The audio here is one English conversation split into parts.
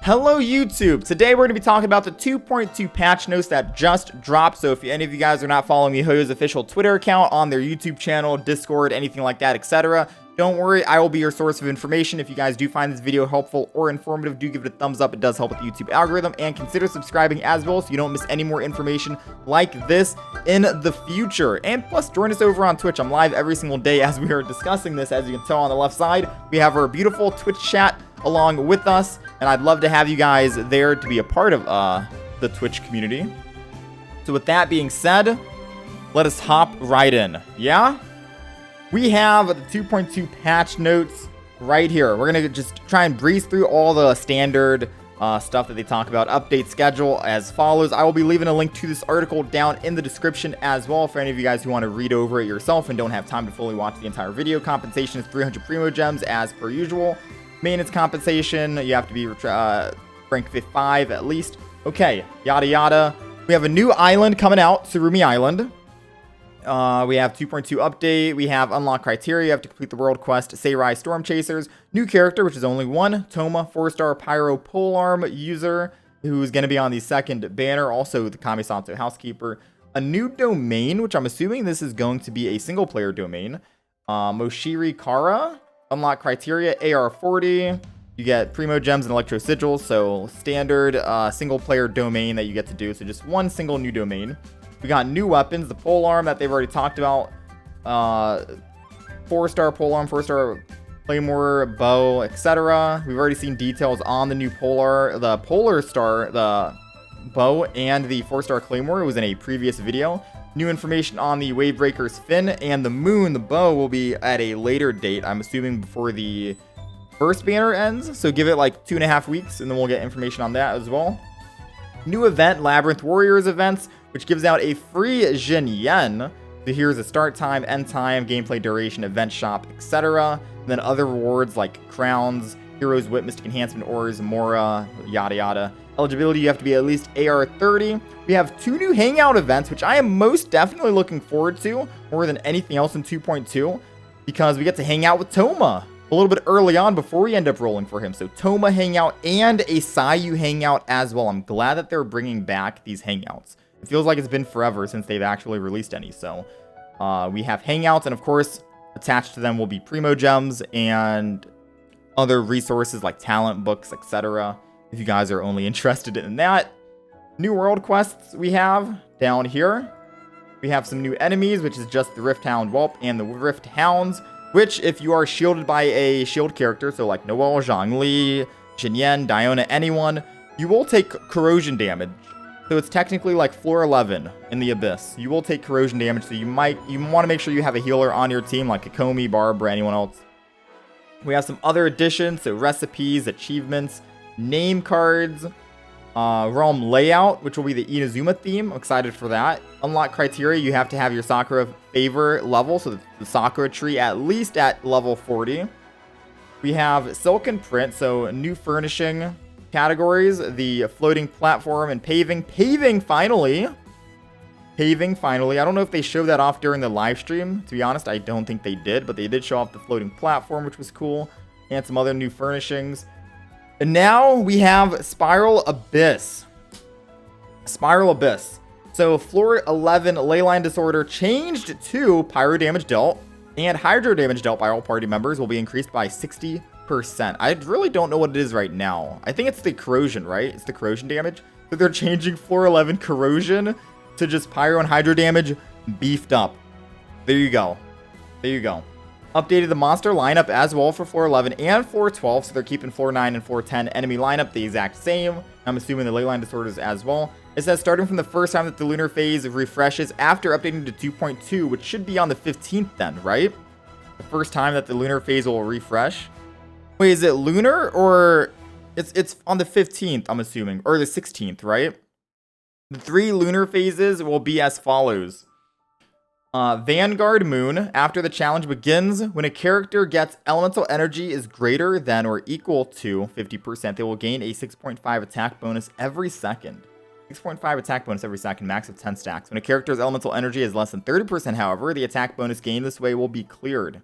Hello YouTube! Today we're going to be talking about the 2.2 patch notes that just dropped. So if any of you guys are not following miHoYo's official Twitter account, on their YouTube channel, Discord, anything like that, etc., don't worry, I will be your source of information. If you guys do find this video helpful or informative, do give it a thumbs up. It does help with the YouTube algorithm, and consider subscribing as well so you don't miss any more information like this in the future. And plus, join us over on Twitch. I'm live every single day as we are discussing this. As you can tell on the left side, we have our beautiful Twitch chat along with us, and I'd love to have you guys there to be a part of the Twitch community. So with that being said, let us hop right in. Yeah? We have the 2.2 patch notes right here. We're going to just try and breeze through all the standard stuff that they talk about. Update schedule as follows. I will be leaving a link to this article down in the description as well for any of you guys who want to read over it yourself and don't have time to fully watch the entire video. Compensation is 300 Primo Gems as per usual. Maintenance compensation, you have to be rank 5 at least. Okay, yada yada. We have a new island coming out, Tsurumi Island. We have 2.2 update. We have unlock criteria. You have to complete the world quest, Samurai Storm Chasers. New character, which is only one, Toma, 4-star Pyro Polearm user, who's going to be on the second banner. Also, the Kamisanto Housekeeper. A new domain, which I'm assuming this is going to be a single-player domain. Moshiri Kara. Unlock criteria, AR40. You get Primo Gems and Electro Sigils, so standard single-player domain that you get to do. So just one single new domain. We got new weapons, the polearm that they've already talked about. 4-star polearm, 4-star claymore, bow, etc. We've already seen details on the new the polar star, the bow, and the 4-star claymore. It was in a previous video. New information on the Wavebreaker's fin and the moon. The bow will be at a later date, I'm assuming before the first banner ends. So give it like 2.5 weeks and then we'll get information on that as well. New event, Labyrinth Warriors events, which gives out a free Jin Yen. So here's a start time, end time, gameplay duration, event shop, etc. And then other rewards like crowns, Heroes Whip, Mystic Enhancement Ores, Mora, yada yada. Eligibility, you have to be at least AR30. We have 2 new Hangout events, which I am most definitely looking forward to more than anything else in 2.2, because we get to hang out with Toma a little bit early on before we end up rolling for him. So Toma Hangout and a Sayu Hangout as well. I'm glad that they're bringing back these Hangouts. It feels like it's been forever since they've actually released any. So we have Hangouts, and of course, attached to them will be Primo Gems and other resources like talent books, etc. If you guys are only interested in that. New world quests we have down here. We have some new enemies, which is just the Rift Hound Whelp and the Rift Hounds, which if you are shielded by a shield character, so like Noelle, Zhongli, Jinyen, Diona, anyone, you will take corrosion damage. So it's technically like floor 11 in the Abyss. You will take corrosion damage, so you want to make sure you have a healer on your team like Kokomi, Barbara, anyone else. We have some other additions, so recipes, achievements, name cards, realm layout, which will be the Inazuma theme. I'm excited for that. Unlock criteria, you have to have your Sakura favor level, so the Sakura tree at least at level 40. We have Silken Print, so new furnishing categories, the floating platform and paving. Paving finally. I don't know if they showed that off during the live stream. To be honest, I don't think they did, but they did show off the floating platform, which was cool, and some other new furnishings. And now we have Spiral Abyss. So floor 11 Leyline Disorder changed to Pyro damage dealt, and Hydro damage dealt by all party members will be increased by 60%. I really don't know what it is right now. I think it's the corrosion, right? It's the corrosion damage. So they're changing floor 11 corrosion to just Pyro and Hydro damage beefed up. There you go. Updated the monster lineup as well for floor 11 and floor 12, so they're keeping floor 9 and floor 10 enemy lineup the exact same. I'm assuming the Leyline Disorders as well. It says starting from the first time that the lunar phase refreshes after updating to 2.2, which should be on the 15th then, right? The first time that the lunar phase will refresh. Wait, is it lunar or it's on the 15th, I'm assuming, or the 16th, right? The 3 lunar phases will be as follows. Vanguard Moon, after the challenge begins, when a character gets elemental energy is greater than or equal to 50%, they will gain a 6.5 attack bonus every second. 6.5 attack bonus every second, max of 10 stacks. When a character's elemental energy is less than 30%, however, the attack bonus gained this way will be cleared.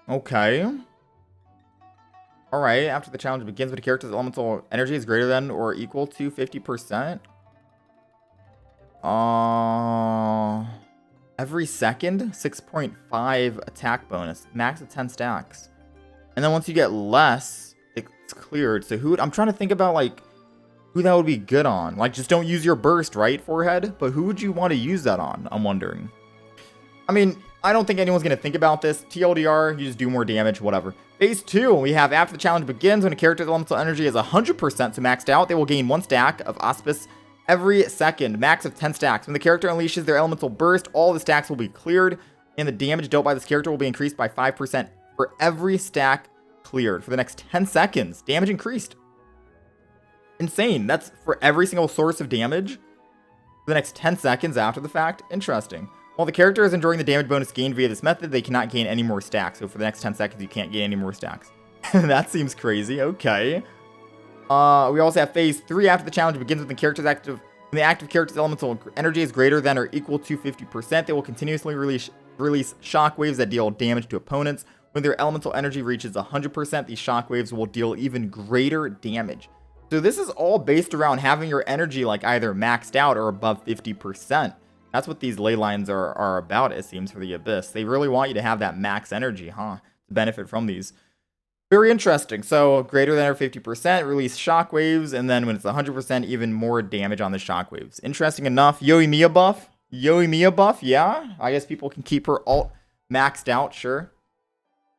Okay. Alright, after the challenge begins, when a character's elemental energy is greater than or equal to 50%. Every second, 6.5 attack bonus, max of 10 stacks. And then once you get less, it's cleared. So I'm trying to think about like who that would be good on. Like, just don't use your burst, right, Forehead? But who would you want to use that on? I'm wondering. I mean, I don't think anyone's going to think about this. TLDR, you just do more damage, whatever. Phase 2, we have after the challenge begins, when a character's elemental energy is 100% so maxed out, they will gain 1 stack of Auspice every second, max of 10 stacks. When the character unleashes their elemental burst, all the stacks will be cleared, and the damage dealt by this character will be increased by 5% for every stack cleared. For the next 10 seconds, damage increased. Insane. That's for every single source of damage for the next 10 seconds after the fact. Interesting. While the character is enjoying the damage bonus gained via this method, they cannot gain any more stacks. So for the next 10 seconds, you can't gain any more stacks. That seems crazy. Okay. We also have phase 3 after the challenge begins with the character's active. When the active character's elemental energy is greater than or equal to 50%, they will continuously release shockwaves that deal damage to opponents. When their elemental energy reaches 100%, these shockwaves will deal even greater damage. So this is all based around having your energy like either maxed out or above 50%. That's what these ley lines are about, it seems, for the Abyss. They really want you to have that max energy, huh? To benefit from these. Very interesting. So greater than or 50%, release shockwaves, and then when it's 100%, even more damage on the shockwaves. Interesting enough. Yoimiya buff. Yoimiya buff, yeah. I guess people can keep her alt maxed out, sure.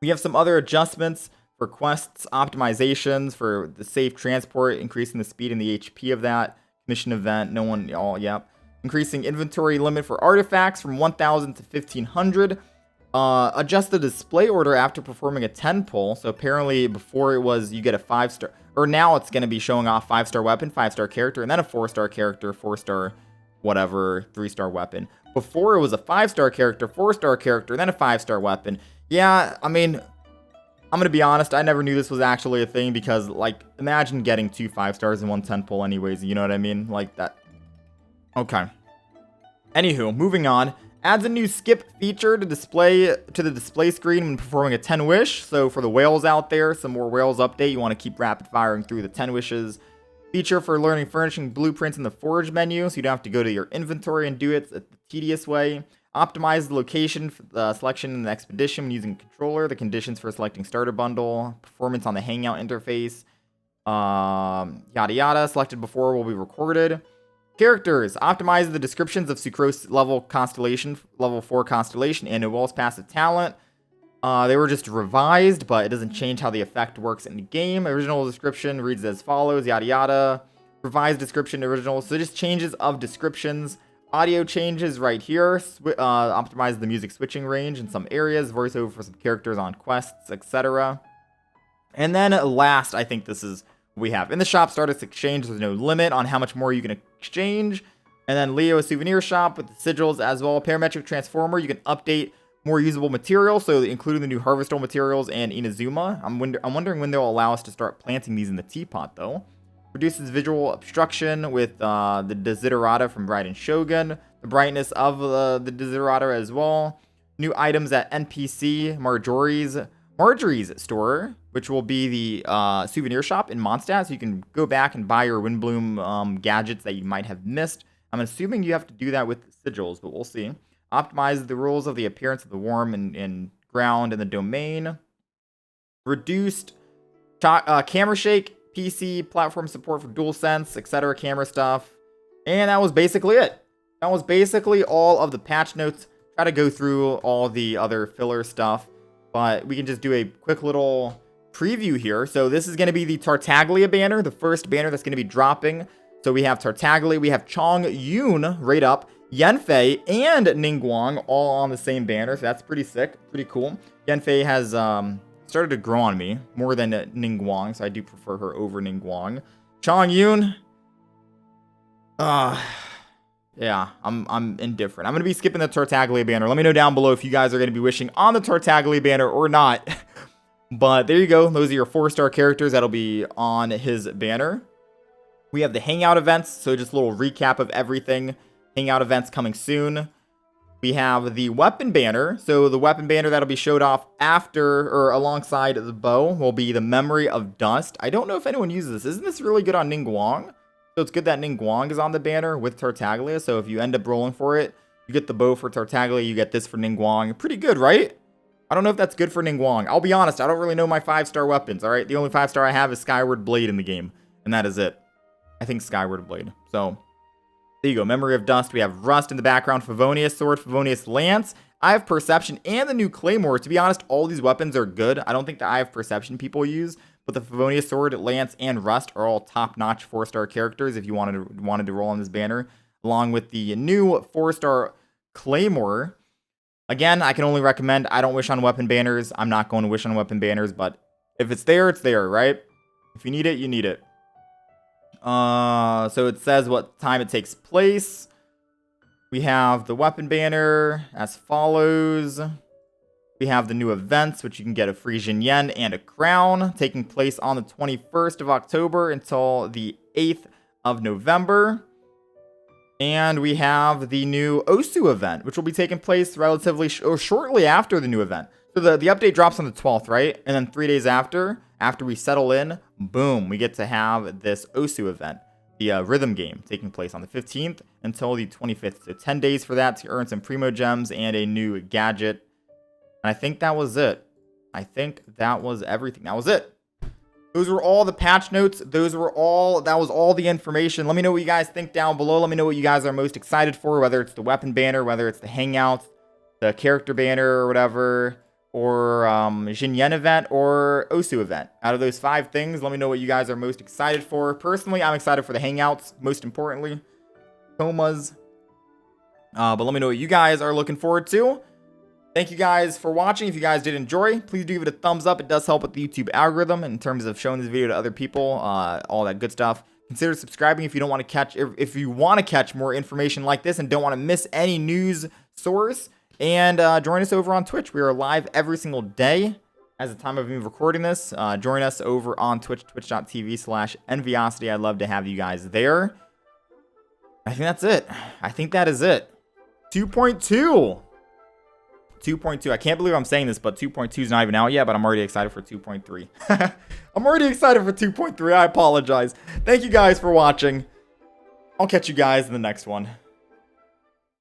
We have some other adjustments for quests, optimizations for the safe transport, increasing the speed and the HP of that. Mission event, yep. Increasing inventory limit for artifacts from 1,000 to 1,500. Adjust the display order after performing a 10 pull. So apparently before it was you get a 5-star, or now it's going to be showing off 5-star weapon, 5-star character, and then a 4-star character, 4-star whatever, 3-star weapon. Before it was a 5-star character, 4-star character, then a 5-star weapon. Yeah, I mean, I'm going to be honest, I never knew this was actually a thing because, like, imagine getting 2 5-stars in one 10 pull anyways, you know what I mean? Like that. Okay. Anywho, moving on. Adds a new skip feature to the display screen when performing a 10 wish. So for the whales out there, some more whales update. You want to keep rapid firing through the 10 wishes. Feature for learning furnishing blueprints in the forge menu, so you don't have to go to your inventory and do it the tedious way. Optimize the location for the selection in the expedition when using a controller. The conditions for selecting starter bundle. Performance on the Hangout interface. Yada yada. Selected before will be recorded. Characters. Optimize the descriptions of Sucrose level 4 constellation, and Noel's passive talent. They were just revised, but it doesn't change how the effect works in the game. Original description reads as follows, yada yada. Revised description, original. So just changes of descriptions. Audio changes right here. Optimize the music switching range in some areas. Voiceover for some characters on quests, etc. And then last, I think this is we have in the shop Stardust Exchange. There's no limit on how much more you can exchange. And then Leo souvenir shop with the sigils as well. Parametric transformer, you can update more usable materials, so including the new Harvestal materials and Inazuma. I'm wondering when they'll allow us to start planting these in the teapot though. Reduces visual obstruction with the Desiderata from Raiden Shogun. The brightness of the Desiderata as well. New items at NPC Marjorie's store, which will be the souvenir shop in Mondstadt, so you can go back and buy your Windbloom gadgets that you might have missed. I'm assuming you have to do that with the sigils, but we'll see. Optimize the rules of the appearance of the worm in ground and the domain. Reduced camera shake, PC, platform support for DualSense, etc. camera stuff. And that was basically it. That was basically all of the patch notes. Try to go through all the other filler stuff, but we can just do a quick little preview here. So this is going to be the Tartaglia banner, the first banner that's going to be dropping. So we have Tartaglia, we have Chong Yun right up, Yanfei and Ningguang all on the same banner. So that's pretty sick, pretty cool. Yanfei has started to grow on me more than Ningguang, so I do prefer her over Ningguang. Chong Yun, yeah, I'm indifferent. I'm going to be skipping the Tartaglia banner. Let me know down below if you guys are going to be wishing on the Tartaglia banner or not. But there you go. Those are your 4-star characters that'll be on his banner. We have the Hangout events, so just a little recap of everything. Hangout events coming soon. We have the weapon banner. So the weapon banner that'll be showed off after or alongside the bow will be the Memory of Dust. I don't know if anyone uses this. Isn't this really good on Ningguang? So it's good that Ningguang is on the banner with Tartaglia. So if you end up rolling for it, you get the bow for Tartaglia, you get this for Ningguang. Pretty good, right? I don't know if that's good for Ningguang. I'll be honest, I don't really know my 5-star weapons, alright? The only 5-star I have is Skyward Blade in the game. And that is it. I think Skyward Blade. So there you go. Memory of Dust. We have Rust in the background. Favonius Sword. Favonius Lance. Eye of Perception. And the new Claymore. To be honest, all these weapons are good. I don't think the Eye of Perception people use. But the Favonius Sword, Lance, and Rust are all top-notch 4-star characters if you wanted to roll on this banner. Along with the new 4-star Claymore. Again, I can only recommend. I don't wish on weapon banners. I'm not going to wish on weapon banners. But if it's there, right? If you need it, you need it. So it says what time it takes place. We have the weapon banner as follows. We have the new events, which you can get a free Jin Yen and a crown, taking place on the 21st of October until the 8th of November. And we have the new Osu event, which will be taking place relatively shortly after the new event. So the update drops on the 12th, right? And then 3 days after we settle in, boom, we get to have this Osu event, the rhythm game, taking place on the 15th until the 25th. So 10 days for that to earn some Primo Gems and a new gadget. And I think that was it. I think that was everything. That was it. Those were all the patch notes. That was all the information. Let me know what you guys think down below. Let me know what you guys are most excited for, whether it's the weapon banner, whether it's the Hangout, the character banner or whatever, or Jin Yen event, or Osu event. Out of those 5 things, let me know what you guys are most excited for. Personally, I'm excited for the Hangouts, most importantly. Comas. But let me know what you guys are looking forward to. Thank you guys for watching. If you guys did enjoy, please do give it a thumbs up. It does help with the YouTube algorithm in terms of showing this video to other people, all that good stuff. Consider subscribing if you want to catch more information like this and don't want to miss any news source. And join us over on Twitch. We are live every single day as the time of me recording this. Join us over on Twitch, twitch.tv/Enviosity. I'd love to have you guys there. I think that's it. I think that is it. 2.2. 2.2. I can't believe I'm saying this, but 2.2 is not even out yet, but I'm already excited for 2.3. I'm already excited for 2.3. I apologize. Thank you guys for watching. I'll catch you guys in the next one.